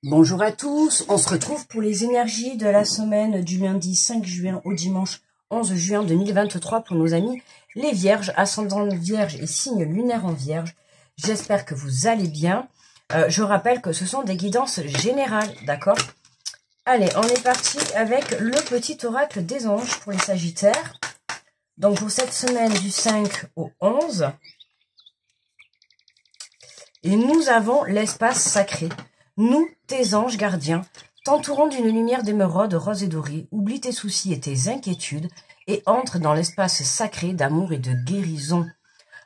Bonjour à tous, on se retrouve pour les énergies de la semaine du lundi 5 juin au dimanche 11 juin 2023 pour nos amis les Vierges, ascendant Vierge et signe lunaire en Vierge. J'espère que vous allez bien. Je rappelle que ce sont des guidances générales, d'accord? Allez, on est parti avec le petit oracle des anges pour les Sagittaires. Donc pour cette semaine du 5 au 11, et nous avons l'espace sacré. Nous, tes anges gardiens, t'entourons d'une lumière d'émeraude rose et dorée, oublie tes soucis et tes inquiétudes et entre dans l'espace sacré d'amour et de guérison.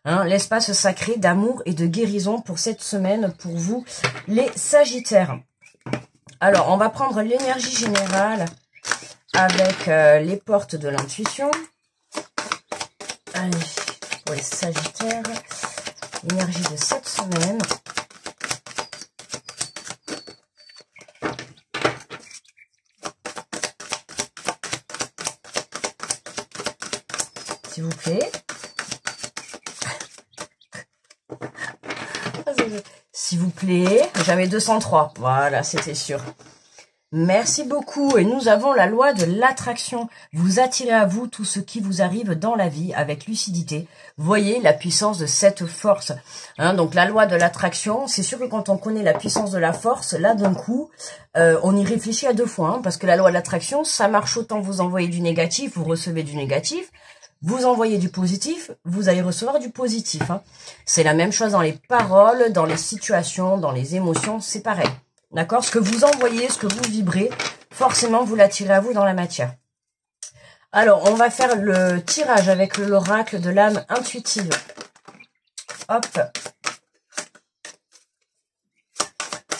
L'espace sacré d'amour et de guérison pour cette semaine, pour vous, les Sagittaires. Alors, on va prendre l'énergie générale avec les portes de l'intuition. Allez, pour les Sagittaires, l'énergie de cette semaine. S'il vous plaît. S'il vous plaît. Jamais 203. Voilà, c'était sûr. Merci beaucoup. Et nous avons la loi de l'attraction. Vous attirez à vous tout ce qui vous arrive dans la vie avec lucidité. Voyez la puissance de cette force. Donc la loi de l'attraction, c'est sûr que quand on connaît la puissance de la force, là d'un coup, on y réfléchit à deux fois. Parce que la loi de l'attraction, ça marche autant vous envoyez du négatif, vous recevez du négatif. Vous envoyez du positif, vous allez recevoir du positif. C'est la même chose dans les paroles, dans les situations, dans les émotions, c'est pareil. D'accord? Ce que vous envoyez, ce que vous vibrez, forcément, vous l'attirez à vous dans la matière. Alors, on va faire le tirage avec l'oracle de l'âme intuitive. Hop.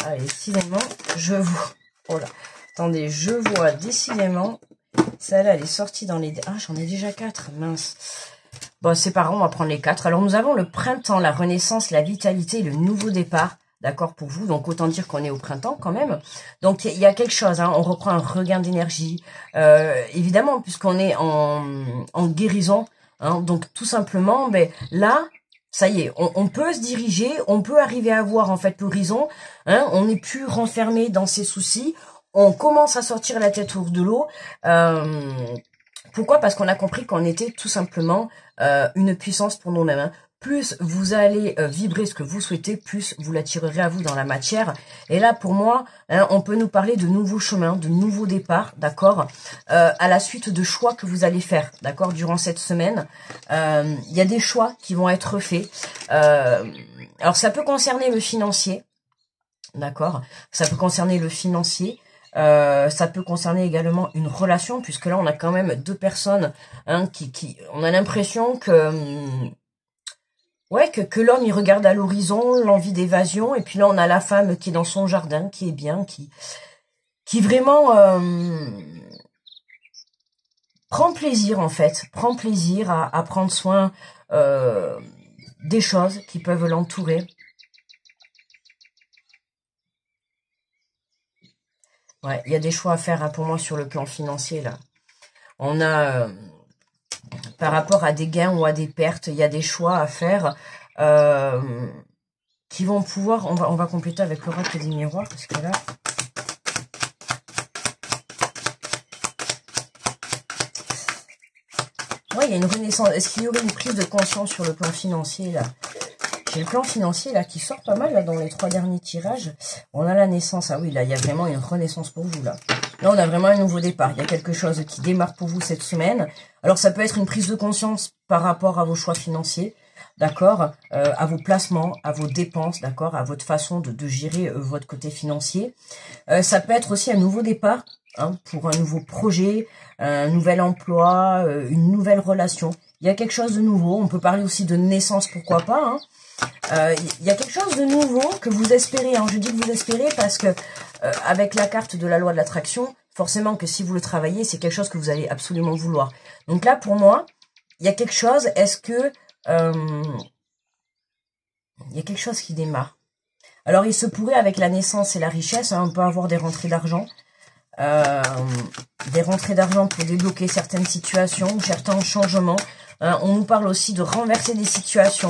Allez, décidément, je vois... Oh là. Attendez, je vois décidément... Celle-là, elle est sortie dans les... Ah, j'en ai déjà 4, mince. Bon, c'est pas grave, on va prendre les 4. Alors, nous avons le printemps, la renaissance, la vitalité, le nouveau départ. D'accord pour vous, donc autant dire qu'on est au printemps quand même. Donc, il y a quelque chose, on reprend un regain d'énergie. Évidemment, puisqu'on est en guérison. Donc, tout simplement, là... Ça y est, on peut se diriger, on peut arriver à voir en fait l'horizon. On n'est plus renfermé dans ses soucis. On commence à sortir la tête hors de l'eau. Pourquoi? Parce qu'on a compris qu'on était tout simplement une puissance pour nous-mêmes. Plus vous allez vibrer ce que vous souhaitez, plus vous l'attirerez à vous dans la matière. Et là, pour moi, on peut nous parler de nouveaux chemins, de nouveaux départs, d'accord, à la suite de choix que vous allez faire, d'accord, durant cette semaine. Il y a des choix qui vont être faits. Alors, ça peut concerner le financier, d'accord, ça peut concerner le financier. Ça peut concerner également une relation, puisque là on a quand même deux personnes qui on a l'impression que ouais que l'homme il regarde à l'horizon, l'envie d'évasion, et puis là on a la femme qui est dans son jardin, qui est bien, qui vraiment prend plaisir en fait, prend plaisir à prendre soin des choses qui peuvent l'entourer. Ouais, il y a des choix à faire pour moi sur le plan financier là. On a par rapport à des gains ou à des pertes, il y a des choix à faire qui vont pouvoir... On va compléter avec l'oracle des miroirs parce que là... Ouais, il y a une renaissance. Est-ce qu'il y aurait une prise de conscience sur le plan financier là? J'ai le plan financier là qui sort pas mal là dans les 3 derniers tirages. On a la naissance. Ah oui, là, il y a vraiment une renaissance pour vous là. Là, on a vraiment un nouveau départ. Il y a quelque chose qui démarre pour vous cette semaine. Alors, ça peut être une prise de conscience par rapport à vos choix financiers, d'accord, à vos placements, à vos dépenses, d'accord, à votre façon de gérer votre côté financier. Ça peut être aussi un nouveau départ pour un nouveau projet, un nouvel emploi, une nouvelle relation. Il y a quelque chose de nouveau. On peut parler aussi de naissance, pourquoi pas, il y a quelque chose de nouveau que vous espérez. Je dis que vous espérez parce que avec la carte de la loi de l'attraction, forcément que si vous le travaillez, c'est quelque chose que vous allez absolument vouloir. Donc là, pour moi, il y a quelque chose. Est-ce que il y a quelque chose qui démarre? Alors, il se pourrait avec la naissance et la richesse, on peut avoir des rentrées d'argent. Des rentrées d'argent pour débloquer certaines situations, certains changements. On nous parle aussi de renverser des situations.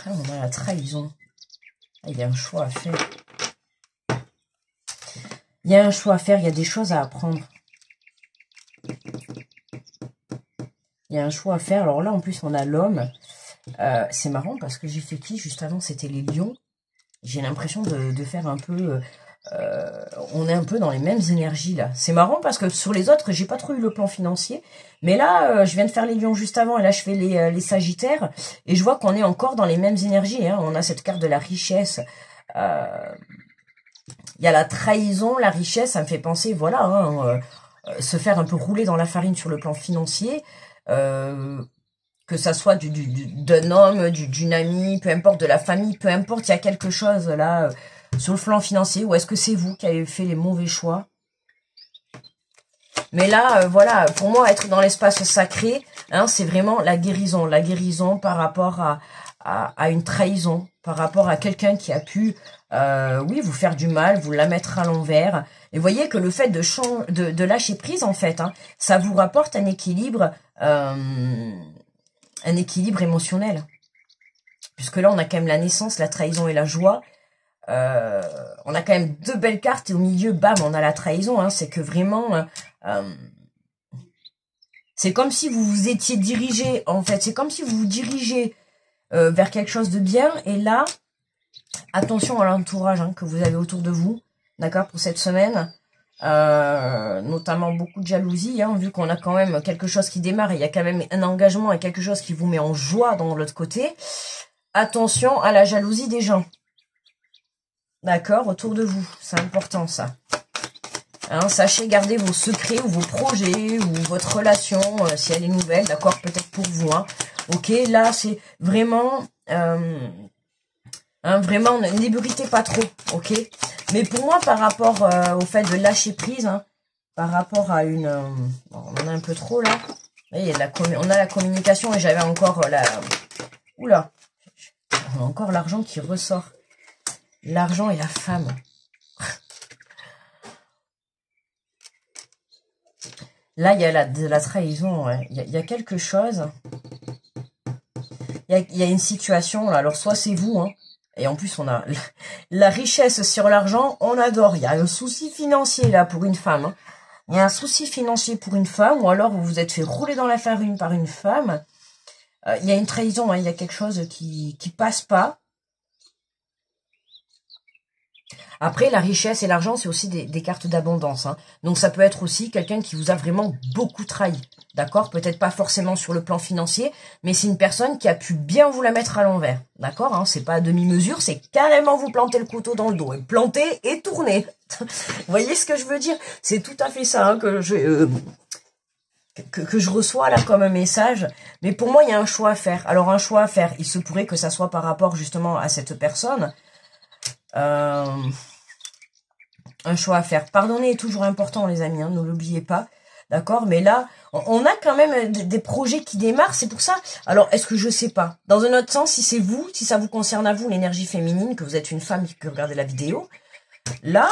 On a la trahison. Ah, il y a un choix à faire. Il y a un choix à faire, il y a des choses à apprendre. Il y a un choix à faire. Alors là, en plus, on a l'homme. C'est marrant parce que j'ai fait qui juste avant, c'était les lions. J'ai l'impression de faire un peu... on est un peu dans les mêmes énergies là. C'est marrant parce que sur les autres, j'ai pas trop eu le plan financier. Mais là, je viens de faire les lions juste avant et là, je fais les sagittaires. Et je vois qu'on est encore dans les mêmes énergies. Hein. On a cette carte de la richesse. Il y a la trahison, la richesse, ça me fait penser, voilà, hein, se faire un peu rouler dans la farine sur le plan financier. Que ça soit d'un homme, d'une amie, peu importe, de la famille, peu importe, il y a quelque chose là sur le plan financier, ou est-ce que c'est vous qui avez fait les mauvais choix? Mais là, voilà, pour moi, être dans l'espace sacré, hein, c'est vraiment la guérison par rapport à une trahison, par rapport à quelqu'un qui a pu, oui, vous faire du mal, vous la mettre à l'envers. Et vous voyez que le fait de lâcher prise, en fait, hein, ça vous rapporte un équilibre émotionnel. Puisque là, on a quand même la naissance, la trahison et la joie. On a quand même deux belles cartes et au milieu, bam, on a la trahison. Hein, c'est que vraiment, c'est comme si vous vous étiez dirigé, en fait. C'est comme si vous vous dirigez vers quelque chose de bien. Et là, attention à l'entourage hein, que vous avez autour de vous. D'accord, pour cette semaine. Notamment beaucoup de jalousie, hein, vu qu'on a quand même quelque chose qui démarre. Et il y a quand même un engagement et quelque chose qui vous met en joie dans l'autre côté. Attention à la jalousie des gens. D'accord, autour de vous. C'est important, ça. Hein, sachez garder vos secrets ou vos projets ou votre relation, si elle est nouvelle, d'accord, peut-être pour vous. Hein. Ok, là, c'est vraiment... vraiment, ne débutez pas trop, ok. Mais pour moi, par rapport au fait de lâcher prise, hein, par rapport à une... bon, on en a un peu trop, là. Voyez, on a la communication et j'avais encore la... Oula, on a encore l'argent qui ressort. L'argent et la femme. Là, il y a de la trahison. Ouais. Il y a quelque chose. Il y a une situation. Là. Alors, soit c'est vous. Hein, et en plus, on a la richesse sur l'argent. On adore. Il y a un souci financier là pour une femme. Hein. Il y a un souci financier pour une femme. Ou alors, vous vous êtes fait rouler dans la farine par une femme. Il y a une trahison. Hein, il y a quelque chose qui passe pas. Après, la richesse et l'argent, c'est aussi des cartes d'abondance. Hein. Donc, ça peut être aussi quelqu'un qui vous a vraiment beaucoup trahi. D'accord? Peut-être pas forcément sur le plan financier, mais c'est une personne qui a pu bien vous la mettre à l'envers. D'accord? Hein, c'est pas à demi-mesure, c'est carrément vous planter le couteau dans le dos. Et planter et tourner. Vous voyez ce que je veux dire? C'est tout à fait ça hein, que je reçois là comme un message. Mais pour moi, il y a un choix à faire. Alors, un choix à faire, il se pourrait que ça soit par rapport justement à cette personne. Un choix à faire. Pardonner est toujours important, les amis, hein, ne l'oubliez pas. D'accord? Mais là, on a quand même des projets qui démarrent, c'est pour ça. Alors, est-ce que je sais pas? Dans un autre sens, si c'est vous, si ça vous concerne à vous, l'énergie féminine, que vous êtes une femme qui regardez la vidéo, là,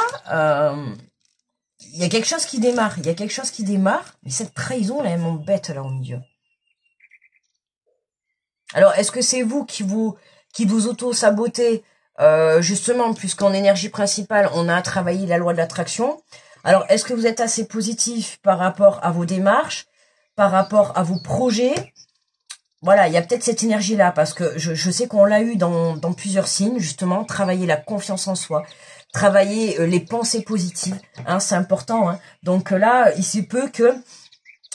il y a quelque chose qui démarre. Il y a quelque chose qui démarre. Mais cette trahison, là, elle m'embête, là, au milieu. Alors, est-ce que c'est vous qui vous auto-sabotez justement, puisqu'en énergie principale, on a travaillé la loi de l'attraction. Alors, est-ce que vous êtes assez positif par rapport à vos démarches, par rapport à vos projets? Voilà, il y a peut-être cette énergie-là, parce que je sais qu'on l'a eu dans plusieurs signes, justement, travailler la confiance en soi, travailler les pensées positives, hein, c'est important. Hein. Donc là, il se peut que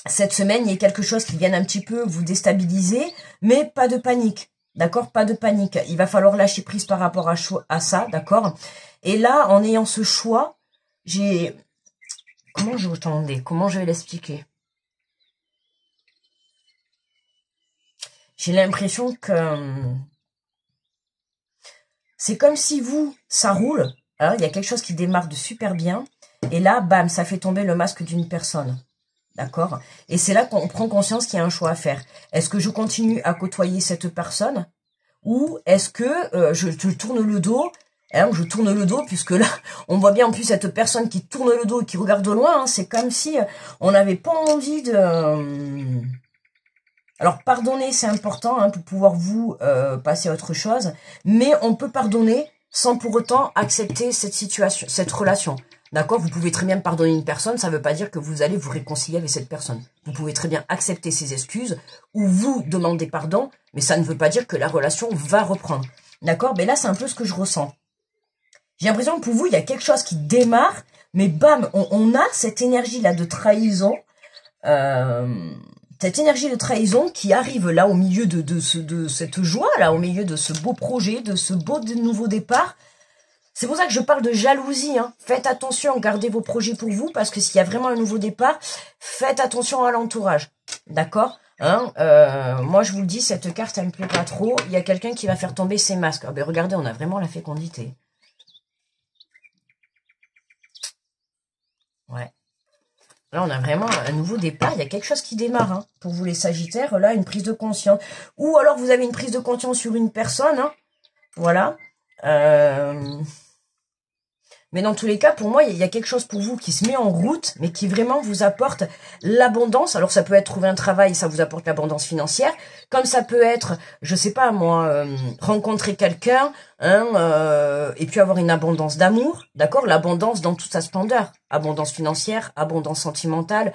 cette semaine, il y ait quelque chose qui vienne un petit peu vous déstabiliser, mais pas de panique. D'accord? Pas de panique. Il va falloir lâcher prise par rapport à ça, d'accord? Et là, en ayant ce choix, j'ai... Comment je vais l'expliquer? J'ai l'impression que... c'est comme si vous, ça roule. Hein, il y a quelque chose qui démarre de super bien. Et là, bam, ça fait tomber le masque d'une personne. D'accord? Et c'est là qu'on prend conscience qu'il y a un choix à faire. Est-ce que je continue à côtoyer cette personne? Ou est-ce que je tourne le dos? Hein, je tourne le dos, puisque là, on voit bien en plus cette personne qui tourne le dos et qui regarde de loin. Hein, c'est comme si on n'avait pas envie de... Alors, pardonner, c'est important hein, pour pouvoir vous passer à autre chose. Mais on peut pardonner sans pour autant accepter cette situation, cette relation. D'accord? Vous pouvez très bien pardonner une personne, ça ne veut pas dire que vous allez vous réconcilier avec cette personne. Vous pouvez très bien accepter ses excuses ou vous demander pardon, mais ça ne veut pas dire que la relation va reprendre. D'accord? Mais là, c'est un peu ce que je ressens. J'ai l'impression que pour vous, il y a quelque chose qui démarre, mais bam, on a cette énergie-là de trahison, cette énergie de trahison qui arrive là au milieu de cette joie-là, au milieu de ce beau projet, de ce beau nouveau départ. C'est pour ça que je parle de jalousie. Hein. Faites attention, gardez vos projets pour vous, parce que s'il y a vraiment un nouveau départ, faites attention à l'entourage. D'accord, hein, moi, je vous le dis, cette carte, elle me plaît pas trop. Il y a quelqu'un qui va faire tomber ses masques. Ah, ben, regardez, on a vraiment la fécondité. Ouais. Là, on a vraiment un nouveau départ. Il y a quelque chose qui démarre. Hein. Pour vous, les Sagittaires, là, une prise de conscience. Ou alors, vous avez une prise de conscience sur une personne. Hein. Voilà. Mais dans tous les cas, pour moi, il y a quelque chose pour vous qui se met en route, mais qui vraiment vous apporte l'abondance. Alors, ça peut être trouver un travail, ça vous apporte l'abondance financière. Comme ça peut être, je sais pas moi, rencontrer quelqu'un, hein, et puis avoir une abondance d'amour, d'accord? L'abondance dans toute sa splendeur. Abondance financière, abondance sentimentale,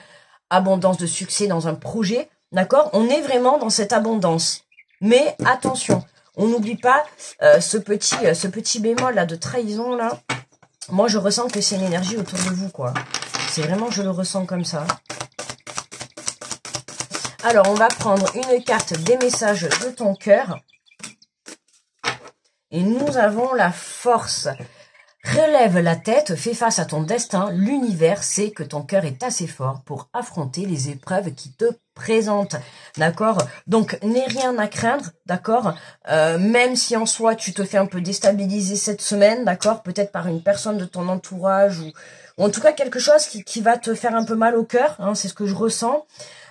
abondance de succès dans un projet, d'accord? On est vraiment dans cette abondance. Mais attention, on n'oublie pas ce petit bémol là de trahison là. Moi, je ressens que c'est une énergie autour de vous, quoi. C'est vraiment, je le ressens comme ça. Alors, on va prendre une carte des messages de ton cœur. Et nous avons la force. Relève la tête, fais face à ton destin. L'univers sait que ton cœur est assez fort pour affronter les épreuves qui te présentent. D'accord? Donc, n'aie rien à craindre. D'accord? Même si en soi, tu te fais un peu déstabiliser cette semaine. D'accord? Peut-être par une personne de ton entourage ou en tout cas quelque chose qui va te faire un peu mal au cœur. Hein, c'est ce que je ressens.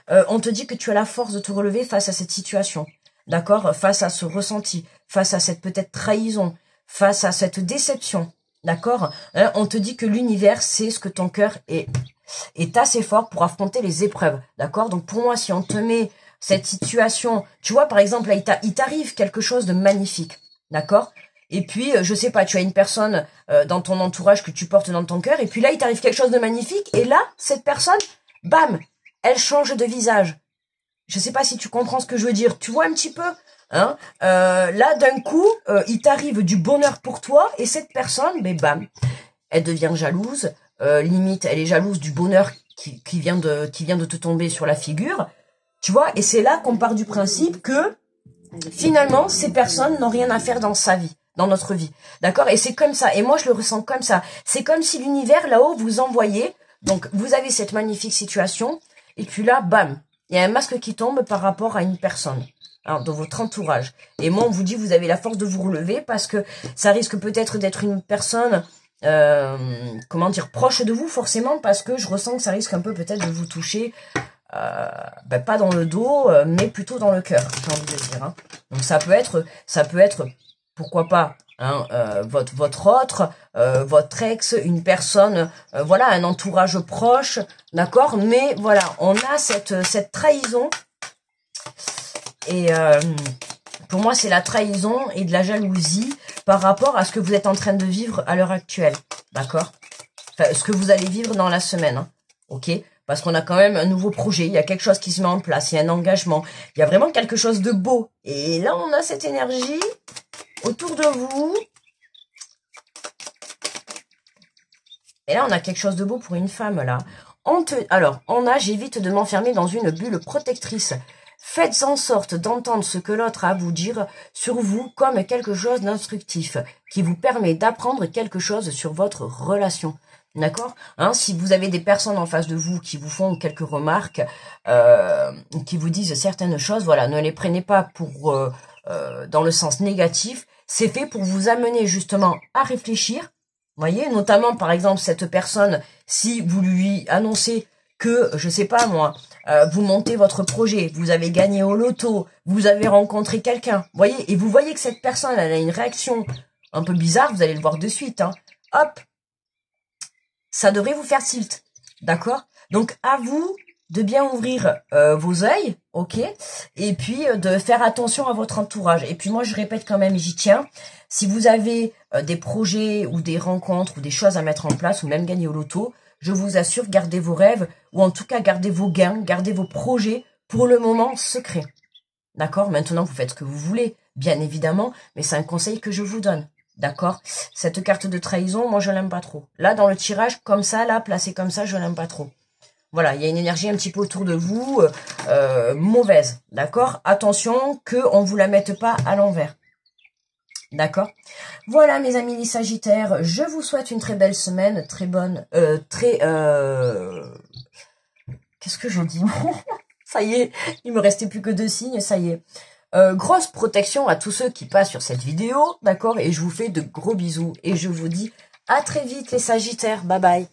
On te dit que tu as la force de te relever face à cette situation. D'accord? Face à ce ressenti. Face à cette peut-être trahison. Face à cette déception. D'accord, hein, on te dit que l'univers sait ce que ton cœur est assez fort pour affronter les épreuves. D'accord, donc pour moi, si on te met cette situation, tu vois, par exemple, là, il t'arrive quelque chose de magnifique. D'accord, et puis, je sais pas, tu as une personne dans ton entourage que tu portes dans ton cœur, et puis là, il t'arrive quelque chose de magnifique, et là, cette personne, bam, elle change de visage. Je sais pas si tu comprends ce que je veux dire. Tu vois un petit peu? Hein, là, d'un coup, il t'arrive du bonheur pour toi et cette personne, ben bam, elle devient jalouse. Limite, elle est jalouse du bonheur qui vient de te tomber sur la figure. Tu vois? Et c'est là qu'on part du principe que finalement, ces personnes n'ont rien à faire dans sa vie, dans notre vie. D'accord? Et c'est comme ça. Et moi, je le ressens comme ça. C'est comme si l'univers, là-haut, vous envoyait. Donc, vous avez cette magnifique situation. Et puis là, bam, il y a un masque qui tombe par rapport à une personne. Alors, dans votre entourage. Et moi, on vous dit, vous avez la force de vous relever parce que ça risque peut-être d'être une personne, comment dire, proche de vous, forcément, parce que je ressens que ça risque un peu peut-être de vous toucher, ben, pas dans le dos, mais plutôt dans le cœur, j'ai envie de dire. Hein. Donc, ça peut être, pourquoi pas, hein, votre autre, votre ex, une personne, voilà, un entourage proche, d'accord, mais voilà, on a cette trahison. Et pour moi, c'est la trahison et de la jalousie par rapport à ce que vous êtes en train de vivre à l'heure actuelle. D'accord? Enfin, ce que vous allez vivre dans la semaine. Hein, ok? Parce qu'on a quand même un nouveau projet. Il y a quelque chose qui se met en place. Il y a un engagement. Il y a vraiment quelque chose de beau. Et là, on a cette énergie autour de vous. Et là, on a quelque chose de beau pour une femme, là. Alors, j'évite de m'enfermer dans une bulle protectrice. Faites en sorte d'entendre ce que l'autre a à vous dire sur vous comme quelque chose d'instructif, qui vous permet d'apprendre quelque chose sur votre relation. D'accord, hein, si vous avez des personnes en face de vous qui vous font quelques remarques, qui vous disent certaines choses, voilà, ne les prenez pas pour dans le sens négatif. C'est fait pour vous amener justement à réfléchir. Voyez, notamment par exemple cette personne, si vous lui annoncez que, je sais pas moi, vous montez votre projet, vous avez gagné au loto, vous avez rencontré quelqu'un, voyez, et vous voyez que cette personne, elle a une réaction un peu bizarre, vous allez le voir de suite, hein. Hop, ça devrait vous faire tilt, d'accord? Donc à vous de bien ouvrir vos œils, ok, et puis de faire attention à votre entourage. Et puis moi je répète quand même, j'y tiens, Si vous avez des projets ou des rencontres ou des choses à mettre en place ou même gagner au loto, je vous assure, gardez vos rêves ou en tout cas gardez vos gains, gardez vos projets pour le moment secrets. D'accord? Maintenant, vous faites ce que vous voulez, bien évidemment, mais c'est un conseil que je vous donne. D'accord? Cette carte de trahison, moi, je l'aime pas trop. Là, dans le tirage, comme ça, là, placé comme ça, je l'aime pas trop. Voilà, il y a une énergie un petit peu autour de vous, mauvaise. D'accord? Attention qu'on ne vous la mette pas à l'envers. D'accord? Voilà, mes amis les Sagittaires, je vous souhaite une très belle semaine, très bonne, Qu'est-ce que je dis? Ça y est, il me restait plus que 2 signes, ça y est. Grosse protection à tous ceux qui passent sur cette vidéo, d'accord? Et je vous fais de gros bisous. Et je vous dis à très vite les Sagittaires, bye bye.